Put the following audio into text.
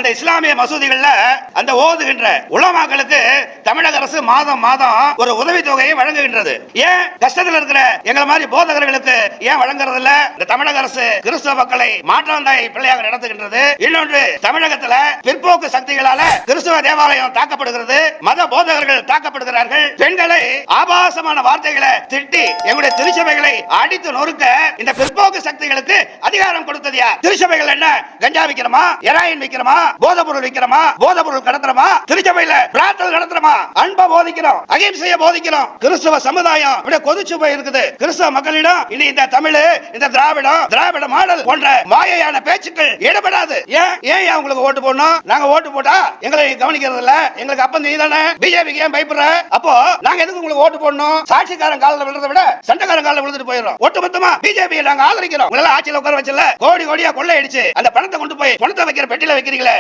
அந்த இஸ்லாமிய மசூதிகள்ல அந்த ஓதுகின்ற உலமாக்களுக்கு தமிழக அரசு மாதம் மாதம் ஒரு உதவி தொகையை வழங்குகின்றது. ஏன் கஷ்டத்தில் இருக்கிற எங்களை மாதிரி போதகர்களுக்கு ஏன் வழங்குறது இல்ல? இந்த தமிழக அரசு கிறிஸ்தவ மக்களை மாற்றாந்தாய் பிள்ளையாக நடத்துகின்றது. இன்னொன்று, தமிழகத்தில் பிற்போக்கு சக்திகளால கிறிஸ்தவ தேவாலயம் தாக்கப்படுகிறது, மத போதகர்கள் தாக்கப்படுகிறார்கள். பெண்களை ஆபாசமான வார்த்தைகளை திட்டி எங்களுடைய திருச்சபைகளை அடித்து நொறுக்க இந்த பிற்போக்கு சக்திகளுக்கு அதிகாரம் கொடுத்தது யார்? திருச்சபைகள் என்ன கஞ்சா விக்கிறோமா, ஹெராயின் விக்கிறோமா, போதை பொருள் விக்கிறோமா, போதை பொருள் கடத்துறோமா, திருச்சபையில பிரார்த்தனை நடத்துறோமா, அன்பை போதிக்கிறோம், அகிம்சையை போதிக்கிறோம். கிறிஸ்தவ சமுதாயம் இப்படி கொதிச்சு போய் இருக்குது. கிறிஸ்தவ மக்களிடம் இனி இந்த தமிழ், இந்த திராவிட மாடல் போன்ற மாயையான பேச்சுக்கள் ஈடுபடாது. ஏன் உங்களுக்கு ஓட்டு போடணும்? நாங்க ஓட்டு போட்டா எங்களை கவனிக்கிறது இல்ல, எங்களுக்கு அப்ப நீ தானே பிஜேபிக்கு ஏன் பயப்படுற? அப்போ நாங்க எதுக்கு உங்களுக்கு ஓட்டு போடணும்? சாட்சிக்காரன் காலில் விழுறதை விட சண்டைக்காரன் காலில் விழுந்துட்டு போயிடும். ஒட்டுமொத்தமா பிஜேபியை நாங்க ஆதரிக்கிறோம். உங்களால ஆட்சியில் உட்கார வச்சல கோடி கோடியா கொள்ளையடிச்சு அந்த பணத்தை கொண்டு போய் பணத்தை வைக்கிற பெட்டியில வைக்கிறீங்களே.